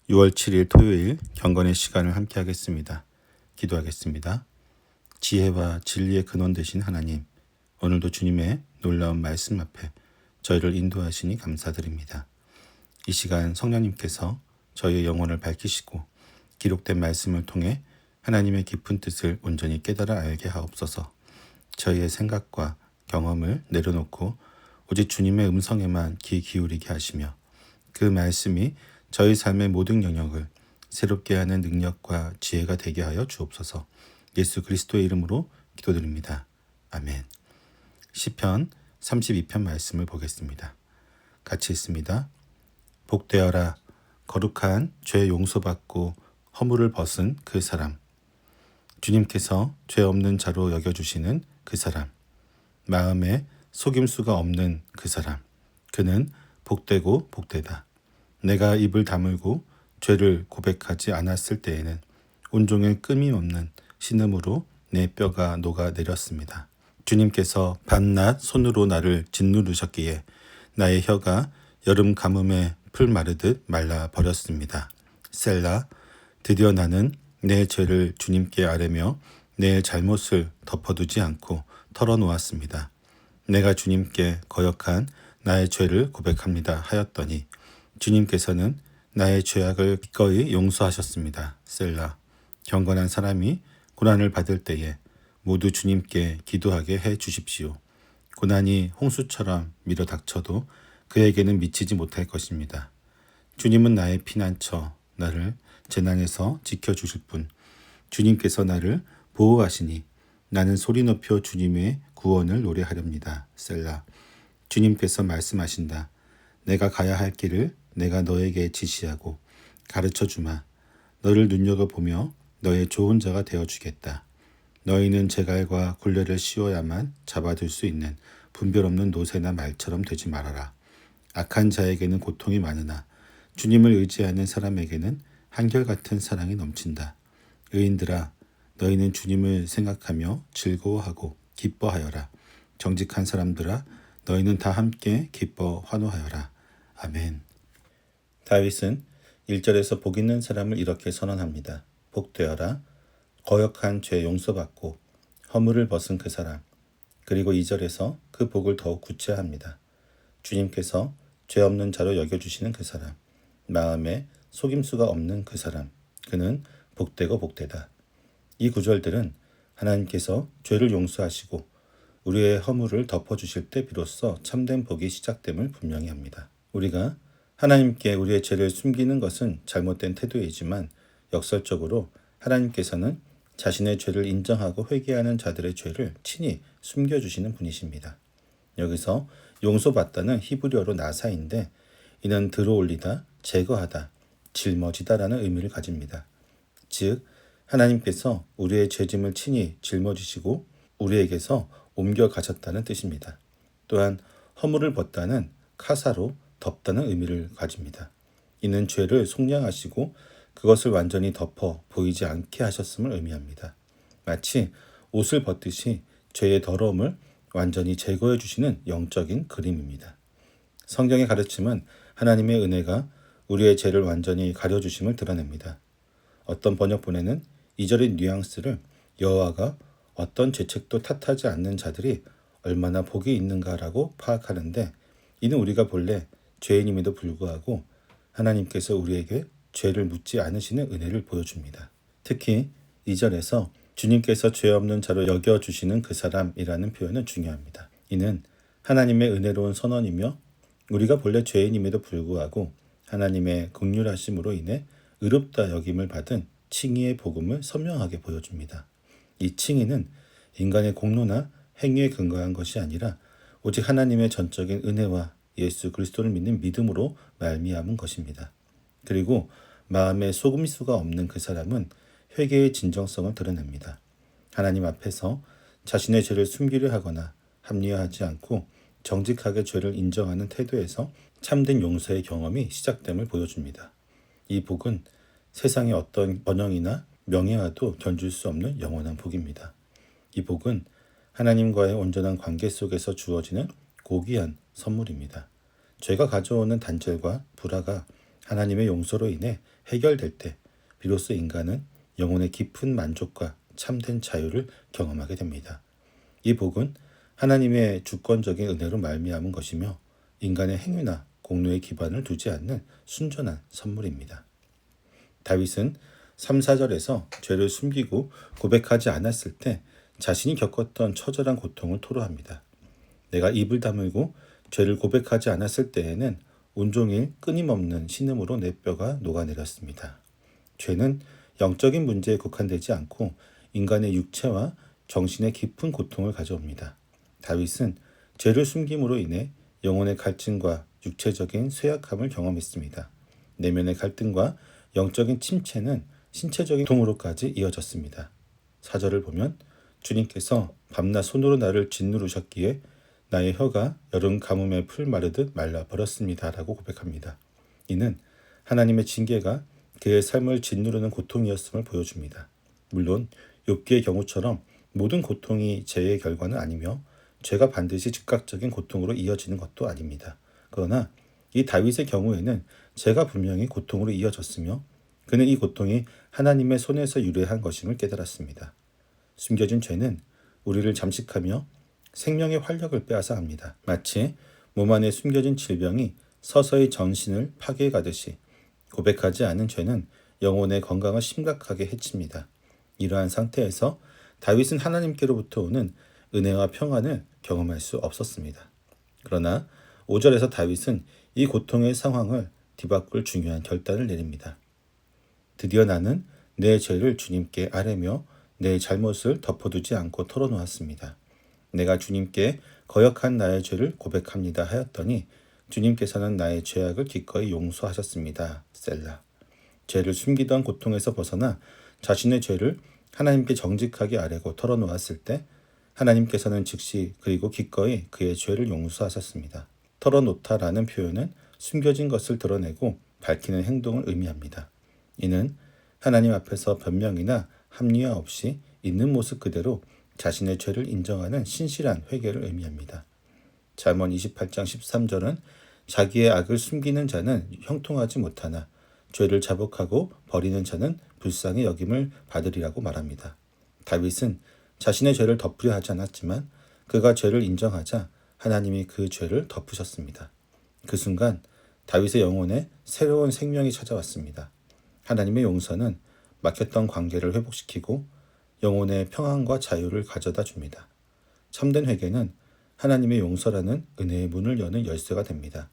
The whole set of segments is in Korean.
6월 7일 토요일 경건의 시간을 함께 하겠습니다. 기도하겠습니다. 지혜와 진리의 근원 되신 하나님, 오늘도 주님의 놀라운 말씀 앞에 저희를 인도하시니 감사드립니다. 이 시간 성령님께서 저희의 영혼을 밝히시고 기록된 말씀을 통해 하나님의 깊은 뜻을 온전히 깨달아 알게 하옵소서. 저희의 생각과 경험을 내려놓고 오직 주님의 음성에만 귀 기울이게 하시며 그 말씀이 저희 삶의 모든 영역을 새롭게 하는 능력과 지혜가 되게 하여 주옵소서. 예수 그리스도의 이름으로 기도드립니다. 아멘. 시편 32편 말씀을 보겠습니다. 같이 읽습니다. 복되어라. 거룩한 죄 용서받고 허물을 벗은 그 사람. 주님께서 죄 없는 자로 여겨주시는 그 사람. 마음에 속임수가 없는 그 사람. 그는 복되고 복되다. 내가 입을 다물고 죄를 고백하지 않았을 때에는 온종일 끊임없는 신음으로 내 뼈가 녹아내렸습니다. 주님께서 밤낮 손으로 나를 짓누르셨기에 나의 혀가 여름 가뭄에 풀 마르듯 말라버렸습니다. 셀라. 드디어 나는 내 죄를 주님께 아뢰며 내 잘못을 덮어두지 않고 털어놓았습니다. 내가 주님께 거역한 나의 죄를 고백합니다 하였더니 주님께서는 나의 죄악을 기꺼이 용서하셨습니다. 셀라. 경건한 사람이 고난을 받을 때에 모두 주님께 기도하게 해 주십시오. 고난이 홍수처럼 밀어닥쳐도 그에게는 미치지 못할 것입니다. 주님은 나의 피난처, 나를 재난에서 지켜주실 분. 주님께서 나를 보호하시니 나는 소리 높여 주님의 구원을 노래하렵니다. 셀라. 주님께서 말씀하신다. 내가 가야 할 길을 내가 너에게 지시하고 가르쳐 주마. 너를 눈여겨보며 너의 좋은 자가 되어주겠다. 너희는 제갈과 굴레를 씌워야만 잡아들 수 있는 분별 없는 노새나 말처럼 되지 말아라. 악한 자에게는 고통이 많으나 주님을 의지하는 사람에게는 한결같은 사랑이 넘친다. 의인들아, 너희는 주님을 생각하며 즐거워하고 기뻐하여라. 정직한 사람들아, 너희는 다 함께 기뻐 환호하여라. 아멘. 다윗은 1절에서 복 있는 사람을 이렇게 선언합니다. 복되어라. 거역한 죄 용서받고 허물을 벗은 그 사람. 그리고 2절에서 그 복을 더욱 구체화합니다. 주님께서 죄 없는 자로 여겨주시는 그 사람. 마음에 속임수가 없는 그 사람. 그는 복되고 복되다. 이 구절들은 하나님께서 죄를 용서하시고 우리의 허물을 덮어주실 때 비로소 참된 복이 시작됨을 분명히 합니다. 우리가 하나님께 우리의 죄를 숨기는 것은 잘못된 태도이지만 역설적으로 하나님께서는 자신의 죄를 인정하고 회개하는 자들의 죄를 친히 숨겨주시는 분이십니다. 여기서 용서받다는 히브리어로 나사인데 이는 들어올리다, 제거하다, 짊어지다라는 의미를 가집니다. 즉 하나님께서 우리의 죄짐을 친히 짊어지시고 우리에게서 옮겨가셨다는 뜻입니다. 또한 허물을 벗다는 카사로 덮다는 의미를 가집니다. 이는 죄를 속량하시고 그것을 완전히 덮어 보이지 않게 하셨음을 의미합니다. 마치 옷을 벗듯이 죄의 더러움을 완전히 제거해 주시는 영적인 그림입니다. 성경의 가르침은 하나님의 은혜가 우리의 죄를 완전히 가려주심을 드러냅니다. 어떤 번역본에는 2절의 뉘앙스를 여호와가 어떤 죄책도 탓하지 않는 자들이 얼마나 복이 있는가라고 파악하는데 이는 우리가 본래 죄인임에도 불구하고 하나님께서 우리에게 죄를 묻지 않으시는 은혜를 보여줍니다. 특히 2절에서 주님께서 죄 없는 자로 여겨주시는 그 사람이라는 표현은 중요합니다. 이는 하나님의 은혜로운 선언이며 우리가 본래 죄인임에도 불구하고 하나님의 긍휼하심으로 인해 의롭다 여김을 받은 칭의의 복음을 선명하게 보여줍니다. 이 칭의는 인간의 공로나 행위에 근거한 것이 아니라 오직 하나님의 전적인 은혜와 예수 그리스도를 믿는 믿음으로 말미암은 것입니다. 그리고 마음에 속임수가 없는 그 사람은 회개의 진정성을 드러냅니다. 하나님 앞에서 자신의 죄를 숨기려 하거나 합리화하지 않고 정직하게 죄를 인정하는 태도에서 참된 용서의 경험이 시작됨을 보여줍니다. 이 복은 세상의 어떤 번영이나 명예와도 견줄 수 없는 영원한 복입니다. 이 복은 하나님과의 온전한 관계 속에서 주어지는 고귀한 선물입니다. 죄가 가져오는 단절과 불화가 하나님의 용서로 인해 해결될 때 비로소 인간은 영혼의 깊은 만족과 참된 자유를 경험하게 됩니다. 이 복은 하나님의 주권적인 은혜로 말미암은 것이며 인간의 행위나 공로에 기반을 두지 않는 순전한 선물입니다. 다윗은 3, 4절에서 죄를 숨기고 고백하지 않았을 때 자신이 겪었던 처절한 고통을 토로합니다. 내가 입을 다물고 죄를 고백하지 않았을 때에는 온종일 끊임없는 신음으로 내 뼈가 녹아내렸습니다. 죄는 영적인 문제에 국한되지 않고 인간의 육체와 정신의 깊은 고통을 가져옵니다. 다윗은 죄를 숨김으로 인해 영혼의 갈증과 육체적인 쇠약함을 경험했습니다. 내면의 갈등과 영적인 침체는 신체적인 고통으로까지 이어졌습니다. 4절을 보면 주님께서 밤낮 손으로 나를 짓누르셨기에 나의 혀가 여름 가뭄에 풀 마르듯 말라버렸습니다. 라고 고백합니다. 이는 하나님의 징계가 그의 삶을 짓누르는 고통이었음을 보여줍니다. 물론 욥기의 경우처럼 모든 고통이 죄의 결과는 아니며 죄가 반드시 즉각적인 고통으로 이어지는 것도 아닙니다. 그러나 이 다윗의 경우에는 죄가 분명히 고통으로 이어졌으며 그는 이 고통이 하나님의 손에서 유래한 것임을 깨달았습니다. 숨겨진 죄는 우리를 잠식하며 생명의 활력을 빼앗아 합니다. 마치 몸 안에 숨겨진 질병이 서서히 전신을 파괴해가듯이 고백하지 않은 죄는 영혼의 건강을 심각하게 해칩니다. 이러한 상태에서 다윗은 하나님께로부터 오는 은혜와 평안을 경험할 수 없었습니다. 그러나 5절에서 다윗은 이 고통의 상황을 뒤바꿀 중요한 결단을 내립니다. 드디어 나는 내 죄를 주님께 아뢰며 내 잘못을 덮어두지 않고 털어놓았습니다. 내가 주님께 거역한 나의 죄를 고백합니다 하였더니 주님께서는 나의 죄악을 기꺼이 용서하셨습니다. 셀라. 죄를 숨기던 고통에서 벗어나 자신의 죄를 하나님께 정직하게 아뢰고 털어놓았을 때 하나님께서는 즉시 그리고 기꺼이 그의 죄를 용서하셨습니다. 털어놓다라는 표현은 숨겨진 것을 드러내고 밝히는 행동을 의미합니다. 이는 하나님 앞에서 변명이나 합리화 없이 있는 모습 그대로 자신의 죄를 인정하는 신실한 회개를 의미합니다. 잠언 28장 13절은 자기의 악을 숨기는 자는 형통하지 못하나 죄를 자복하고 버리는 자는 불쌍히 여김을 받으리라고 말합니다. 다윗은 자신의 죄를 덮으려 하지 않았지만 그가 죄를 인정하자 하나님이 그 죄를 덮으셨습니다. 그 순간 다윗의 영혼에 새로운 생명이 찾아왔습니다. 하나님의 용서는 막혔던 관계를 회복시키고 영혼의 평안과 자유를 가져다 줍니다. 참된 회개는 하나님의 용서라는 은혜의 문을 여는 열쇠가 됩니다.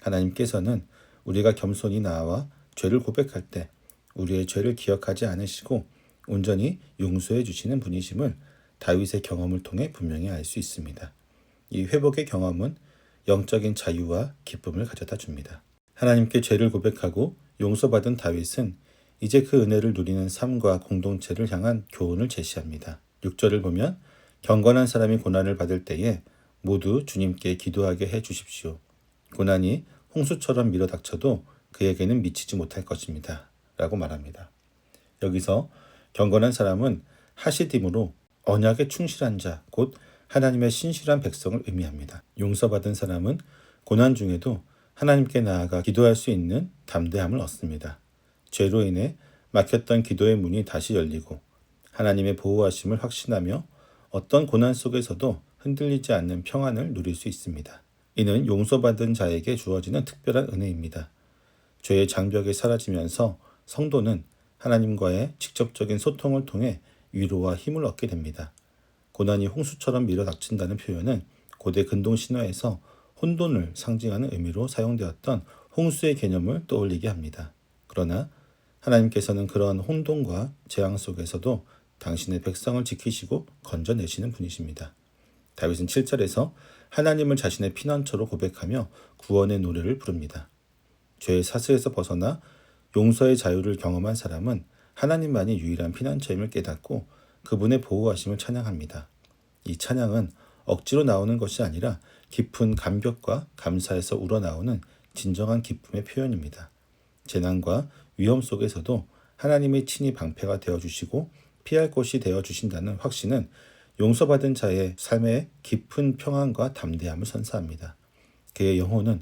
하나님께서는 우리가 겸손히 나아와 죄를 고백할 때 우리의 죄를 기억하지 않으시고 온전히 용서해 주시는 분이심을 다윗의 경험을 통해 분명히 알 수 있습니다. 이 회복의 경험은 영적인 자유와 기쁨을 가져다 줍니다. 하나님께 죄를 고백하고 용서받은 다윗은 이제 그 은혜를 누리는 삶과 공동체를 향한 교훈을 제시합니다. 6절을 보면 경건한 사람이 고난을 받을 때에 모두 주님께 기도하게 해 주십시오. 고난이 홍수처럼 밀어닥쳐도 그에게는 미치지 못할 것입니다. 라고 말합니다. 여기서 경건한 사람은 하시딤으로 언약에 충실한 자, 곧 하나님의 신실한 백성을 의미합니다. 용서받은 사람은 고난 중에도 하나님께 나아가 기도할 수 있는 담대함을 얻습니다. 죄로 인해 막혔던 기도의 문이 다시 열리고 하나님의 보호하심을 확신하며 어떤 고난 속에서도 흔들리지 않는 평안을 누릴 수 있습니다. 이는 용서받은 자에게 주어지는 특별한 은혜입니다. 죄의 장벽이 사라지면서 성도는 하나님과의 직접적인 소통을 통해 위로와 힘을 얻게 됩니다. 고난이 홍수처럼 밀어닥친다는 표현은 고대 근동 신화에서 혼돈을 상징하는 의미로 사용되었던 홍수의 개념을 떠올리게 합니다. 그러나 하나님께서는 그러한 혼돈과 재앙 속에서도 당신의 백성을 지키시고 건져내시는 분이십니다. 다윗은 7절에서 하나님을 자신의 피난처로 고백하며 구원의 노래를 부릅니다. 죄의 사슬에서 벗어나 용서의 자유를 경험한 사람은 하나님만이 유일한 피난처임을 깨닫고 그분의 보호하심을 찬양합니다. 이 찬양은 억지로 나오는 것이 아니라 깊은 감격과 감사에서 우러나오는 진정한 기쁨의 표현입니다. 재난과 위험 속에서도 하나님의 친히 방패가 되어주시고 피할 곳이 되어주신다는 확신은 용서받은 자의 삶에 깊은 평안과 담대함을 선사합니다. 그의 영혼은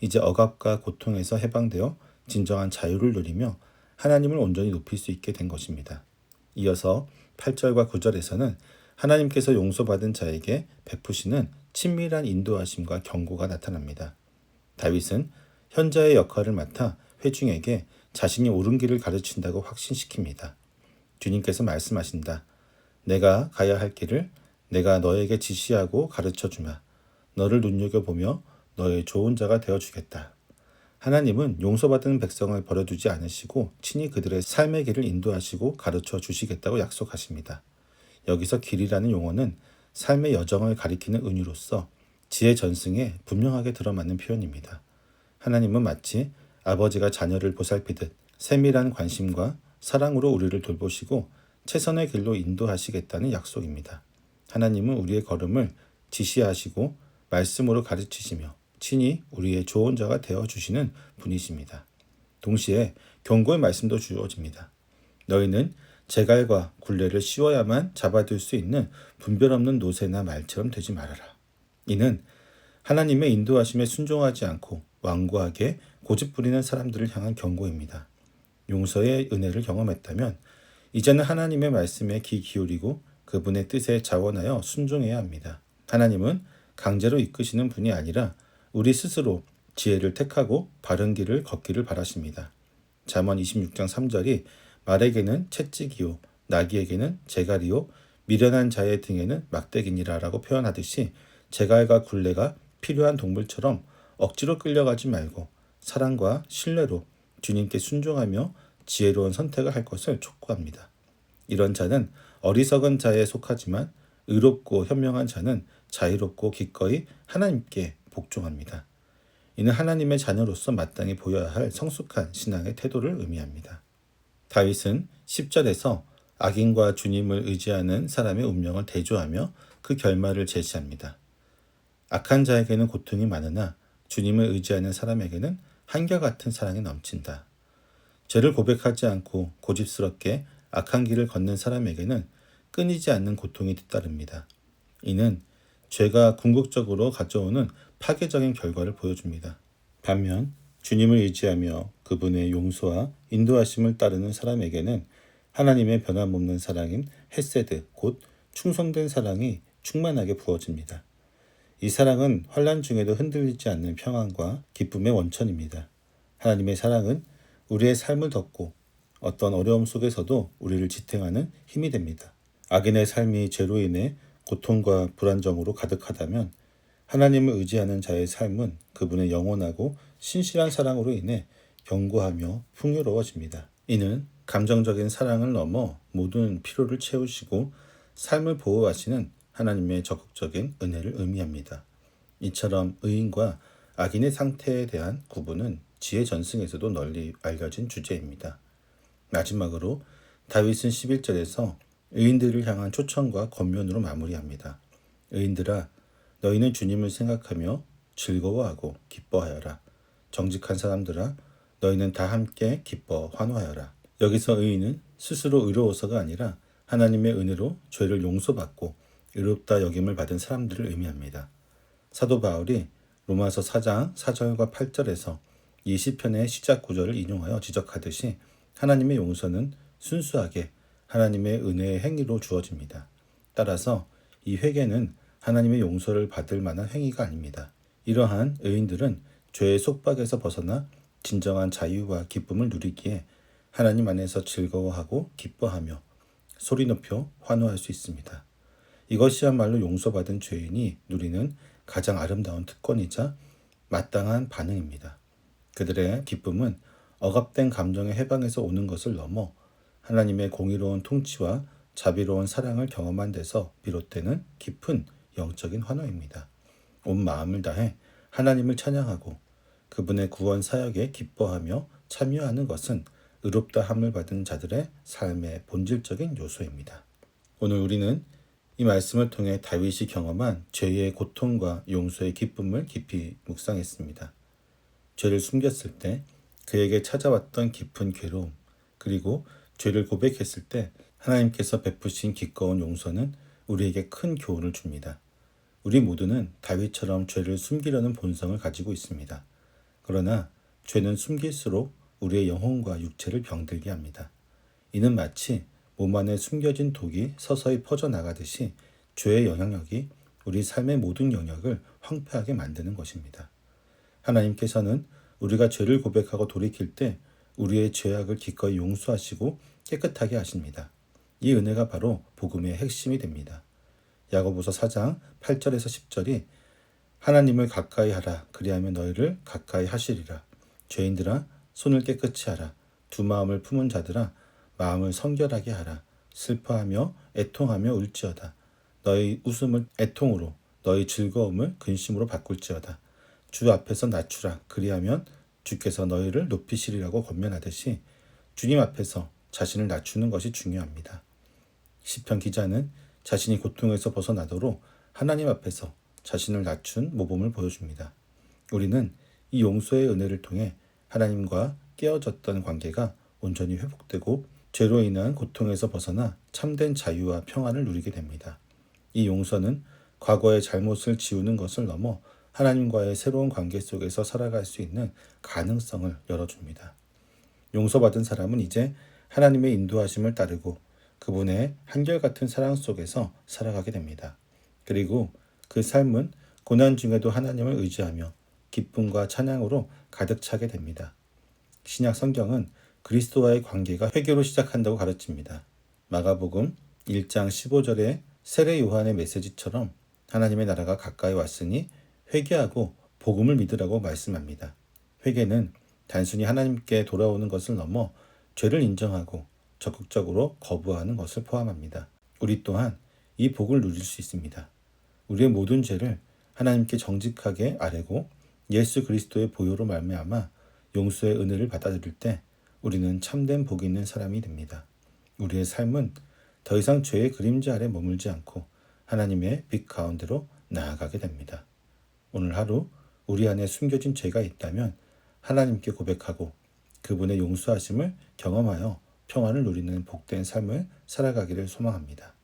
이제 억압과 고통에서 해방되어 진정한 자유를 누리며 하나님을 온전히 높일 수 있게 된 것입니다. 이어서 8절과 9절에서는 하나님께서 용서받은 자에게 베푸시는 친밀한 인도하심과 경고가 나타납니다. 다윗은 현자의 역할을 맡아 회중에게 자신이 옳은 길을 가르친다고 확신시킵니다. 주님께서 말씀하신다. 내가 가야 할 길을 내가 너에게 지시하고 가르쳐주마. 너를 눈여겨보며 너의 좋은 자가 되어주겠다. 하나님은 용서받은 백성을 버려두지 않으시고 친히 그들의 삶의 길을 인도하시고 가르쳐 주시겠다고 약속하십니다. 여기서 길이라는 용어는 삶의 여정을 가리키는 은유로서 지혜 전승에 분명하게 들어맞는 표현입니다. 하나님은 마치 아버지가 자녀를 보살피듯 세밀한 관심과 사랑으로 우리를 돌보시고 최선의 길로 인도하시겠다는 약속입니다. 하나님은 우리의 걸음을 지시하시고 말씀으로 가르치시며 친히 우리의 좋은 자가 되어주시는 분이십니다. 동시에 경고의 말씀도 주어집니다. 너희는 제갈과 굴레를 씌워야만 잡아둘 수 있는 분별 없는 노새나 말처럼 되지 말아라. 이는 하나님의 인도하심에 순종하지 않고 완고하게 고집부리는 사람들을 향한 경고입니다. 용서의 은혜를 경험했다면 이제는 하나님의 말씀에 귀 기울이고 그분의 뜻에 자원하여 순종해야 합니다. 하나님은 강제로 이끄시는 분이 아니라 우리 스스로 지혜를 택하고 바른 길을 걷기를 바라십니다. 잠언 26장 3절이 말에게는 채찍이요 나귀에게는 제갈이요 미련한 자의 등에는 막대기니라 라고 표현하듯이 제갈과 굴레가 필요한 동물처럼 억지로 끌려가지 말고 사랑과 신뢰로 주님께 순종하며 지혜로운 선택을 할 것을 촉구합니다. 이런 자는 어리석은 자에 속하지만 의롭고 현명한 자는 자유롭고 기꺼이 하나님께 복종합니다. 이는 하나님의 자녀로서 마땅히 보여야 할 성숙한 신앙의 태도를 의미합니다. 다윗은 10절에서 악인과 주님을 의지하는 사람의 운명을 대조하며 그 결말을 제시합니다. 악한 자에게는 고통이 많으나 주님을 의지하는 사람에게는 한결같은 사랑이 넘친다. 죄를 고백하지 않고 고집스럽게 악한 길을 걷는 사람에게는 끊이지 않는 고통이 뒤따릅니다. 이는 죄가 궁극적으로 가져오는 파괴적인 결과를 보여줍니다. 반면 주님을 의지하며 그분의 용서와 인도하심을 따르는 사람에게는 하나님의 변함없는 사랑인 헤세드, 곧 충성된 사랑이 충만하게 부어집니다. 이 사랑은 환난 중에도 흔들리지 않는 평안과 기쁨의 원천입니다. 하나님의 사랑은 우리의 삶을 덮고 어떤 어려움 속에서도 우리를 지탱하는 힘이 됩니다. 악인의 삶이 죄로 인해 고통과 불안정으로 가득하다면 하나님을 의지하는 자의 삶은 그분의 영원하고 신실한 사랑으로 인해 견고하며 풍요로워집니다. 이는 감정적인 사랑을 넘어 모든 필요를 채우시고 삶을 보호하시는 하나님의 적극적인 은혜를 의미합니다. 이처럼 의인과 악인의 상태에 대한 구분은 지혜 전승에서도 널리 알려진 주제입니다. 마지막으로 다윗은 11절에서 의인들을 향한 초청과 권면으로 마무리합니다. 의인들아, 너희는 주님을 생각하며 즐거워하고 기뻐하여라. 정직한 사람들아, 너희는 다 함께 기뻐 환호하여라. 여기서 의인은 스스로 의로워서가 아니라 하나님의 은혜로 죄를 용서받고 의롭다 여김을 받은 사람들을 의미합니다. 사도 바울이 로마서 4장 4절과 8절에서 이 시편의 시작 구절을 인용하여 지적하듯이 하나님의 용서는 순수하게 하나님의 은혜의 행위로 주어집니다. 따라서 이 회개는 하나님의 용서를 받을 만한 행위가 아닙니다. 이러한 의인들은 죄의 속박에서 벗어나 진정한 자유와 기쁨을 누리기에 하나님 안에서 즐거워하고 기뻐하며 소리 높여 환호할 수 있습니다. 이것이야말로 용서받은 죄인이 누리는 가장 아름다운 특권이자 마땅한 반응입니다. 그들의 기쁨은 억압된 감정의 해방에서 오는 것을 넘어 하나님의 공의로운 통치와 자비로운 사랑을 경험한 데서 비롯되는 깊은 영적인 환호입니다. 온 마음을 다해 하나님을 찬양하고 그분의 구원 사역에 기뻐하며 참여하는 것은 의롭다 함을 받은 자들의 삶의 본질적인 요소입니다. 오늘 우리는 이 말씀을 통해 다윗이 경험한 죄의 고통과 용서의 기쁨을 깊이 묵상했습니다. 죄를 숨겼을 때 그에게 찾아왔던 깊은 괴로움, 그리고 죄를 고백했을 때 하나님께서 베푸신 기꺼운 용서는 우리에게 큰 교훈을 줍니다. 우리 모두는 다윗처럼 죄를 숨기려는 본성을 가지고 있습니다. 그러나 죄는 숨길수록 우리의 영혼과 육체를 병들게 합니다. 이는 마치 몸 안에 숨겨진 독이 서서히 퍼져나가듯이 죄의 영향력이 우리 삶의 모든 영역을 황폐하게 만드는 것입니다. 하나님께서는 우리가 죄를 고백하고 돌이킬 때 우리의 죄악을 기꺼이 용서하시고 깨끗하게 하십니다. 이 은혜가 바로 복음의 핵심이 됩니다. 야고보서 4장 8절에서 10절이 하나님을 가까이 하라. 그리하면 너희를 가까이 하시리라. 죄인들아 손을 깨끗이 하라. 두 마음을 품은 자들아 마음을 성결하게 하라. 슬퍼하며 애통하며 울지어다. 너희 웃음을 애통으로 너희 즐거움을 근심으로 바꿀지어다. 주 앞에서 낮추라. 그리하면 주께서 너희를 높이시리라고 권면하듯이 주님 앞에서 자신을 낮추는 것이 중요합니다. 시편 기자는 자신이 고통에서 벗어나도록 하나님 앞에서 자신을 낮춘 모범을 보여줍니다. 우리는 이 용서의 은혜를 통해 하나님과 깨어졌던 관계가 온전히 회복되고 죄로 인한 고통에서 벗어나 참된 자유와 평안을 누리게 됩니다. 이 용서는 과거의 잘못을 지우는 것을 넘어 하나님과의 새로운 관계 속에서 살아갈 수 있는 가능성을 열어줍니다. 용서받은 사람은 이제 하나님의 인도하심을 따르고 그분의 한결같은 사랑 속에서 살아가게 됩니다. 그리고 그 삶은 고난 중에도 하나님을 의지하며 기쁨과 찬양으로 가득 차게 됩니다. 신약 성경은 그리스도와의 관계가 회개로 시작한다고 가르칩니다. 마가복음 1장 15절의 세례 요한의 메시지처럼 하나님의 나라가 가까이 왔으니 회개하고 복음을 믿으라고 말씀합니다. 회개는 단순히 하나님께 돌아오는 것을 넘어 죄를 인정하고 적극적으로 거부하는 것을 포함합니다. 우리 또한 이 복을 누릴 수 있습니다. 우리의 모든 죄를 하나님께 정직하게 아뢰고 예수 그리스도의 보혈로 말미암아 용서의 은혜를 받아들일 때 우리는 참된 복이 있는 사람이 됩니다. 우리의 삶은 더 이상 죄의 그림자 아래 머물지 않고 하나님의 빛 가운데로 나아가게 됩니다. 오늘 하루 우리 안에 숨겨진 죄가 있다면 하나님께 고백하고 그분의 용서하심을 경험하여 평안을 누리는 복된 삶을 살아가기를 소망합니다.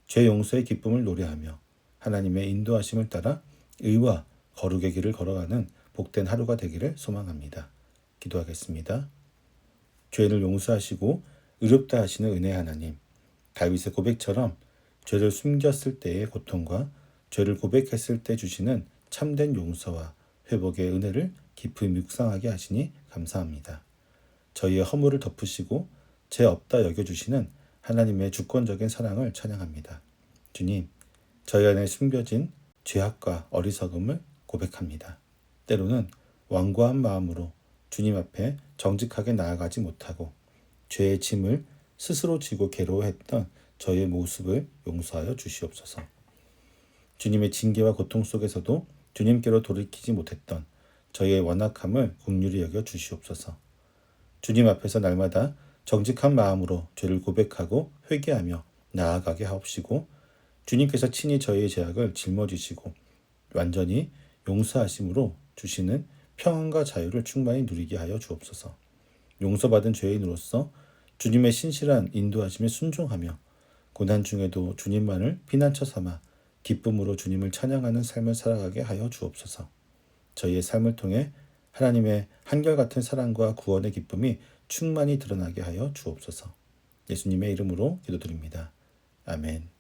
죄 용서의 기쁨을 노래하며 하나님의 인도하심을 따라 의와 거룩의 길을 걸어가는 복된 하루가 되기를 소망합니다. 기도하겠습니다. 죄를 용서하시고 의롭다 하시는 은혜 하나님, 다윗의 고백처럼 죄를 숨겼을 때의 고통과 죄를 고백했을 때 주시는 참된 용서와 회복의 은혜를 깊이 묵상하게 하시니 감사합니다. 저희의 허물을 덮으시고 죄 없다 여겨주시는 하나님의 주권적인 사랑을 찬양합니다. 주님, 저희 안에 숨겨진 죄악과 어리석음을 고백합니다. 때로는 완고한 마음으로 주님 앞에 정직하게 나아가지 못하고 죄의 짐을 스스로 지고 괴로워했던 저희의 모습을 용서하여 주시옵소서. 주님의 징계와 고통 속에서도 주님께로 돌이키지 못했던 저희의 완악함을 긍휼히 여겨 주시옵소서. 주님 앞에서 날마다 정직한 마음으로 죄를 고백하고 회개하며 나아가게 하옵시고 주님께서 친히 저희의 죄악을 짊어지시고 완전히 용서하심으로 주시는 평안과 자유를 충만히 누리게 하여 주옵소서. 용서받은 죄인으로서 주님의 신실한 인도하심에 순종하며 고난 중에도 주님만을 피난처 삼아 기쁨으로 주님을 찬양하는 삶을 살아가게 하여 주옵소서. 저희의 삶을 통해 하나님의 한결같은 사랑과 구원의 기쁨이 충만히 드러나게 하여 주옵소서. 예수님의 이름으로 기도드립니다. 아멘.